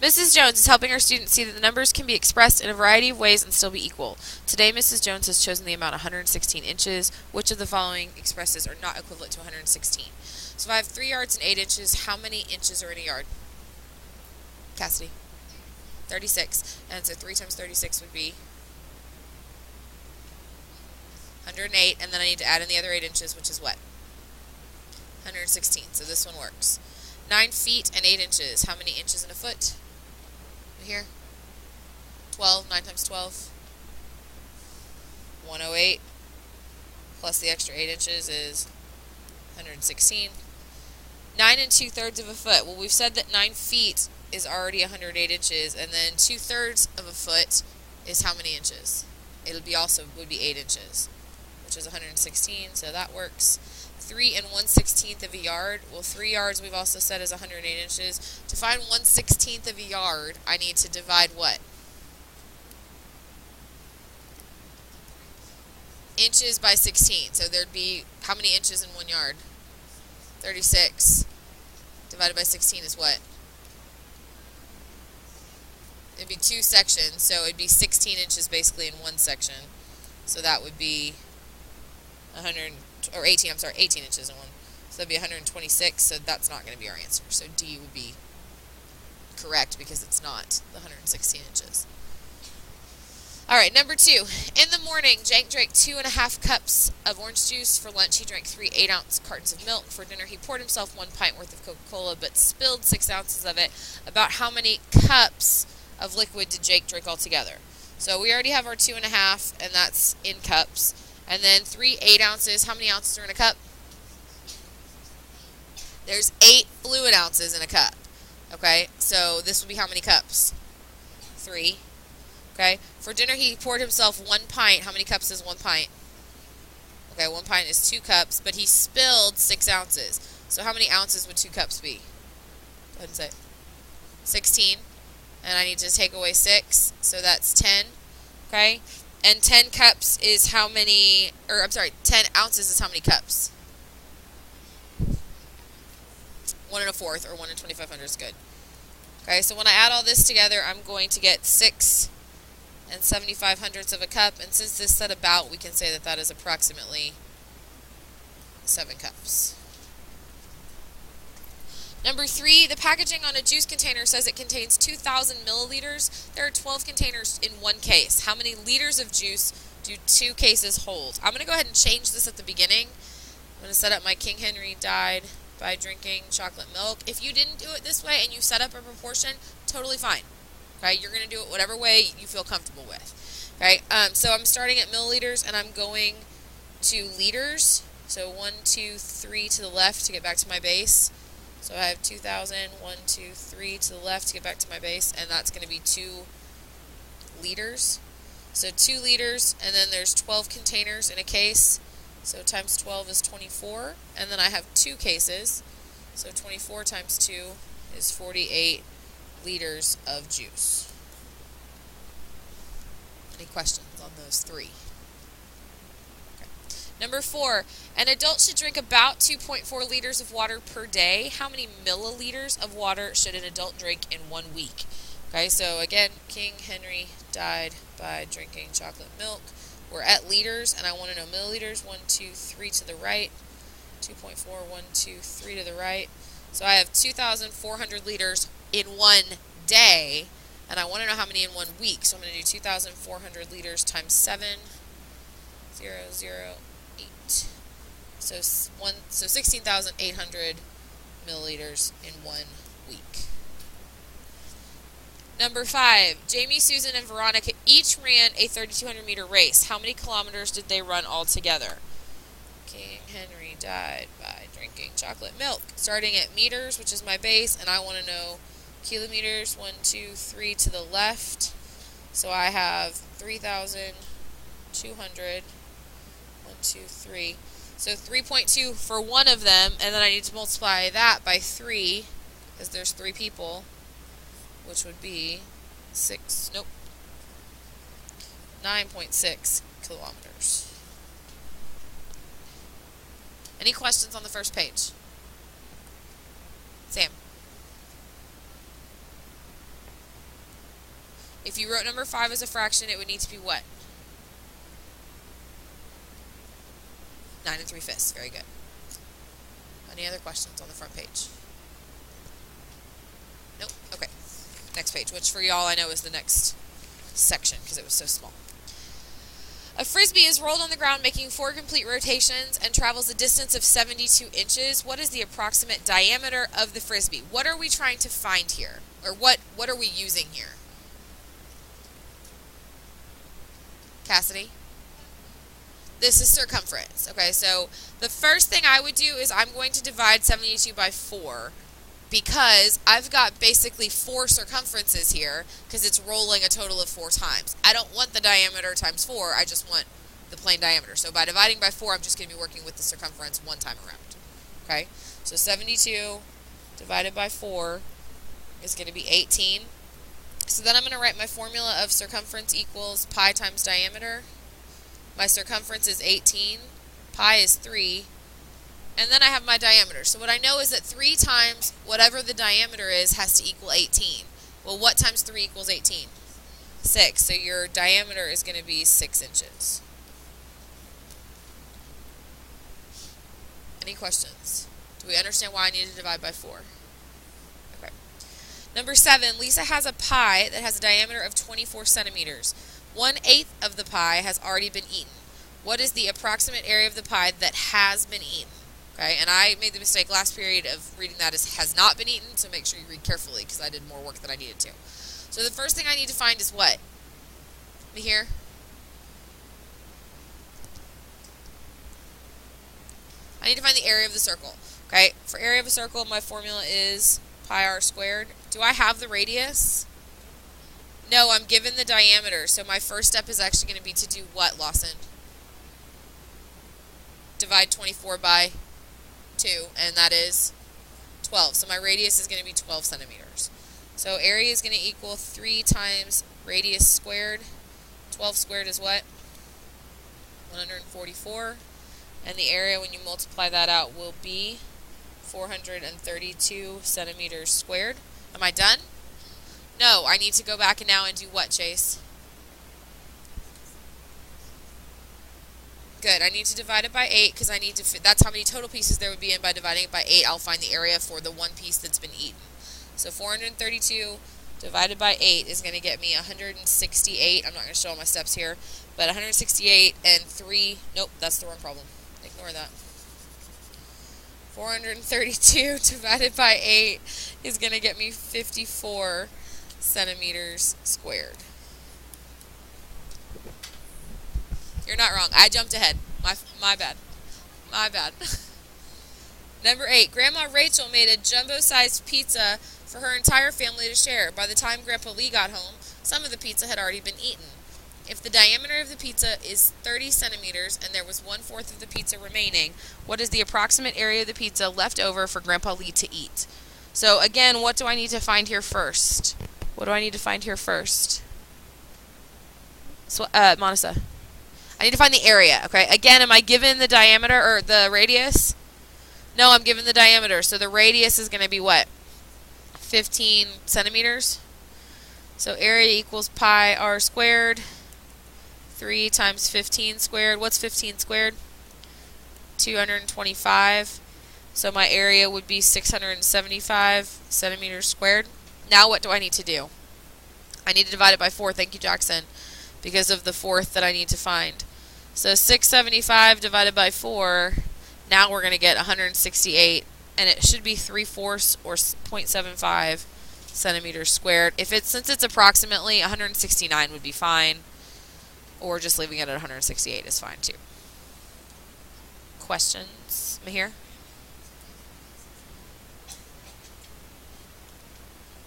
Mrs. Jones is helping her students see that the numbers can be expressed in a variety of ways and still be equal. Today, Mrs. Jones has chosen the amount 116 inches. Which of the following expresses are not equivalent to 116? So if I have 3 yards and 8 inches, how many inches are in a yard? Cassidy? 36. And so 3 times 36 would be 108. And then I need to add in the other 8 inches, which is what? 116. So this one works. 9 feet and 8 inches. How many inches in a foot? Here. 12. 9 times 12. 108. Plus the extra 8 inches is 116. 9 2/3 of a foot. Well, we've said that 9 feet is already 108 inches, and then 2/3 of a foot is how many inches? Would be 8 inches, which is 116, so that works. 3 1/16 of a yard. Well, 3 yards we've also said is 108 inches. To find 1/16 of a yard, I need to divide what? Inches by 16. So there'd be how many inches in 1 yard? 36. Divided by 16 is what? It'd be 2 sections, so it'd be 16 inches basically in 1 section. So that would be 18 inches in 1. So that'd be 126, so that's not going to be our answer. So D would be correct because it's not the 116 inches. Alright, number 2. In the morning, Jake drank 2.5 cups of orange juice. For lunch, he drank 3 8-ounce cartons of milk. For dinner, he poured himself 1 pint worth of Coca-Cola, but spilled 6 ounces of it. About how many cups of liquid did Jake drink altogether? So we already have our 2.5, and that's in cups. And then 3 8-ounces. How many ounces are in a cup? There's 8 fluid ounces in a cup. Okay, so this would be how many cups? 3. Okay, for dinner he poured himself 1 pint. How many cups is 1 pint? Okay, 1 pint is 2 cups, but he spilled 6 ounces. So how many ounces would 2 cups be? Go ahead and say it. 16. And I need to take away 6, so that's 10. Okay, and 10 cups is how many, 10 ounces is how many cups? 1 1/4 or 1 2,500 is good. Okay, so when I add all this together, I'm going to get 6 7/75 of a cup, and since this said about, we can say that that is approximately 7 cups. Number 3, the packaging on a juice container says it contains 2,000 milliliters. There are 12 containers in 1 case. How many liters of juice do 2 cases hold? I'm going to go ahead and change this at the beginning. I'm going to set up my King Henry died by drinking chocolate milk. If you didn't do it this way and you set up a proportion, totally fine. Okay, you're going to do it whatever way you feel comfortable with. Okay, so I'm starting at milliliters and I'm going to liters. So 1, 2, 3 to the left to get back to my base. So I have 2,000, 1, 2, 3 to the left to get back to my base, and that's going to be 2 liters. So 2 liters, and then there's 12 containers in a case. So times 12 is 24, and then I have 2 cases. So 24 times 2 is 48 liters of juice. Any questions on those 3? Okay. Number 4, an adult should drink about 2.4 liters of water per day. How many milliliters of water should an adult drink in 1 week? Okay, so again, King Henry died by drinking chocolate milk. We're at liters, and I want to know milliliters. 1, 2, 3 to the right. 2.4, 1, 2, 3 to the right. So I have 2,400 liters in 1 day, and I want to know how many in 1 week. So I'm going to do 2,400 liters times 7, 0, 0, 8. So 16,800 milliliters in 1 week. Number 5, Jamie, Susan, and Veronica each ran a 3,200 meter race. How many kilometers did they run all together? King Henry died by drinking chocolate milk. Starting at meters, which is my base, and I want to know kilometers. 1, 2, 3 to the left. So I have 3,200. 1, 2, 3. So 3.2 for one of them, and then I need to multiply that by 3, because there's 3 people, which would be 9.6 kilometers. Any questions on the first page? Sam? If you wrote number 5 as a fraction, it would need to be what? 9 3/5. Very good. Any other questions on the front page? Nope. Okay. Next page, which for y'all I know is the next section because it was so small. A frisbee is rolled on the ground making 4 complete rotations and travels a distance of 72 inches. What is the approximate diameter of the frisbee? What are we trying to find here? Or what are we using here? Cassidy? This is circumference. Okay, so the first thing I would do is I'm going to divide 72 by 4 because I've got basically 4 circumferences here because it's rolling a total of 4 times. I don't want the diameter times 4, I just want the plain diameter. So by dividing by 4, I'm just going to be working with the circumference one time around. Okay, so 72 divided by 4 is going to be 18. So then I'm going to write my formula of circumference equals pi times diameter. My circumference is 18, pi is 3, and then I have my diameter. So what I know is that 3 times whatever the diameter is has to equal 18. Well, what times 3 equals 18? 6. So your diameter is going to be 6 inches. Any questions? Do we understand why I need to divide by 4? Okay. Number 7, Lisa has a pie that has a diameter of 24 centimeters. 1/8 of the pie has already been eaten. What is the approximate area of the pie that has been eaten? Okay, and I made the mistake last period of reading that as has not been eaten, so make sure you read carefully because I did more work than I needed to. So the first thing I need to find is what? Me here? I need to find the area of the circle. Okay, for area of a circle, my formula is pi r squared. Do I have the radius? No, I'm given the diameter, so my first step is actually going to be to do what, Lawson? Divide 24 by 2, and that is 12. So my radius is going to be 12 centimeters. So area is going to equal 3 times radius squared. 12 squared is what? 144. And the area, when you multiply that out, will be 432 centimeters squared. Am I done? No, I need to go back and now and do what, Chase? Good. I need to divide it by 8 because I need to. That's how many total pieces there would be, and by dividing it by 8, I'll find the area for the one piece that's been eaten. So 432 divided by 8 is going to get me 168. I'm not going to show all my steps here, but 168 and 3. Nope, that's the wrong problem. Ignore that. 432 divided by 8 is going to get me 54 centimeters squared. You're not wrong. I jumped ahead. My bad. My bad. Number 8. Grandma Rachel made a jumbo-sized pizza for her entire family to share. By the time Grandpa Lee got home, some of the pizza had already been eaten. If the diameter of the pizza is 30 centimeters and there was 1/4 of the pizza remaining, what is the approximate area of the pizza left over for Grandpa Lee to eat? So again, what do I need to find here first? What do I need to find here first? So, Monica. I need to find the area, okay? Again, am I given the diameter or the radius? No, I'm given the diameter. So the radius is going to be what? 15 centimeters. So area equals pi r squared. 3 times 15 squared. What's 15 squared? 225. So my area would be 675 centimeters squared. Now what do I need to do? I need to divide it by 4. Thank you, Jackson. Because of the 4th that I need to find. So 675 divided by 4, now we're going to get 168, and it should be 3/4 or 0.75 centimeters squared. Since it's approximately 169 would be fine, or just leaving it at 168 is fine too. Questions? Mahir?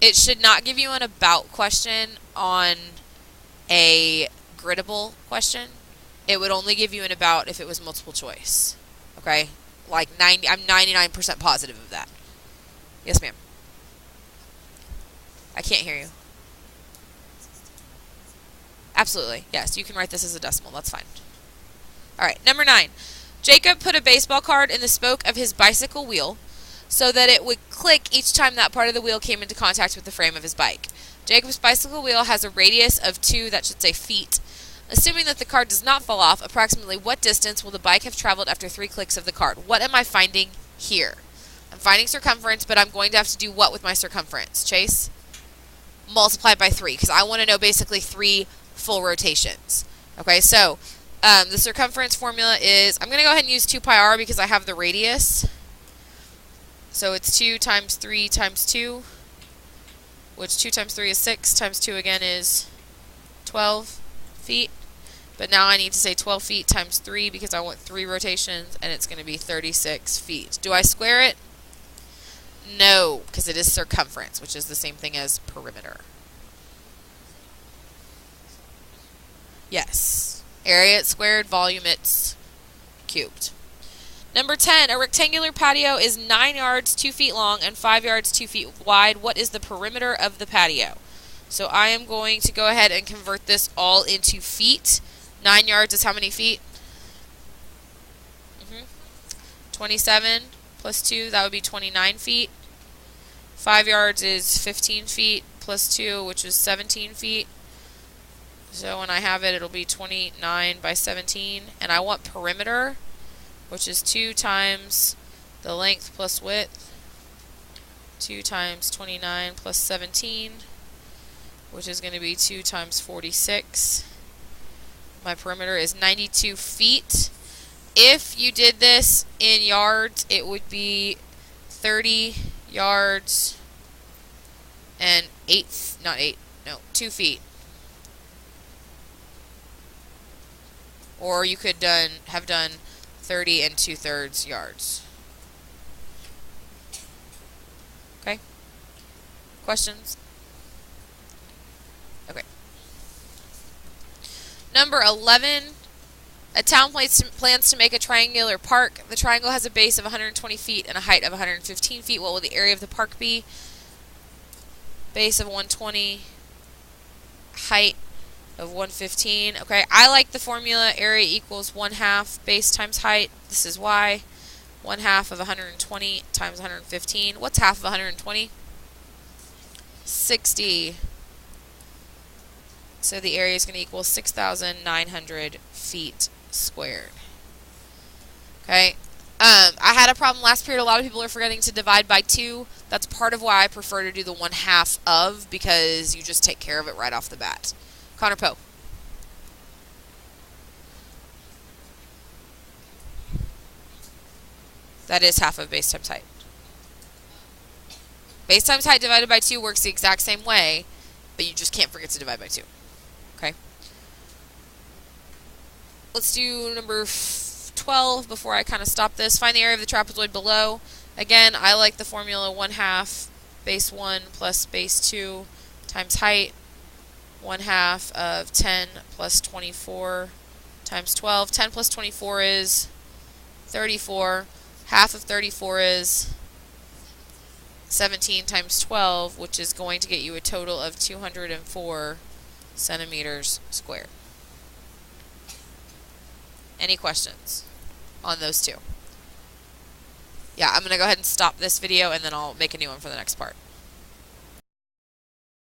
It should not give you an about question on a griddable question. It would only give you an about if it was multiple choice. Okay? Like I'm 99% positive of that. Yes, ma'am. I can't hear you. Absolutely. Yes, you can write this as a decimal. That's fine. All right, number 9. Jacob put a baseball card in the spoke of his bicycle wheel. so that it would click each time that part of the wheel came into contact with the frame of his bike. Jacob's bicycle wheel has a radius of 2, that should say feet. Assuming that the card does not fall off, approximately what distance will the bike have traveled after 3 clicks of the card? What am I finding here? I'm finding circumference, but I'm going to have to do what with my circumference? Chase? Multiply by 3, because I want to know basically 3 full rotations. Okay, so the circumference formula is, I'm going to go ahead and use 2 pi r because I have the radius. So it's 2 times 3 times 2, which 2 times 3 is 6, times 2 again is 12 feet. But now I need to say 12 feet times 3 because I want 3 rotations, and it's going to be 36 feet. Do I square it? No, because it is circumference, which is the same thing as perimeter. Yes. Area it's squared, volume it's cubed. Number 10, a rectangular patio is 9 yards, 2 feet long, and 5 yards, 2 feet wide. What is the perimeter of the patio? So I am going to go ahead and convert this all into feet. 9 yards is how many feet? 27 plus 2, that would be 29 feet. 5 yards is 15 feet plus 2, which is 17 feet. So when I have it, it'll be 29 by 17. And I want perimeter, which is 2 times the length plus width. 2 times 29 plus 17, which is going to be 2 times 46. My perimeter is 92 feet. If you did this in yards, it would be 30 yards and 2 feet. Or you could have done 30 and 2/3 yards. Okay? Questions? Okay. Number 11. A town plans to make a triangular park. The triangle has a base of 120 feet and a height of 115 feet. What will the area of the park be? Base of 120, height of 115. Okay, I like the formula area equals 1/2 base times height. This is why. 1/2 of 120 times 115. What's half of 120? 60. So the area is going to equal 6,900 feet squared. Okay. I had a problem last period. A lot of people are forgetting to divide by 2. That's part of why I prefer to do the 1/2 of, because you just take care of it right off the bat. Connor Poe. That is half of base times height. Base times height divided by 2 works the exact same way, but you just can't forget to divide by 2. Okay. Let's do number 12 before I kind of stop this. Find the area of the trapezoid below. Again, I like the formula 1/2 base 1 plus base 2 times height. 1/2 of 10 plus 24 times 12. 10 plus 24 is 34. Half of 34 is 17 times 12, which is going to get you a total of 204 centimeters squared. Any questions on those two? Yeah, I'm going to go ahead and stop this video, and then I'll make a new one for the next part.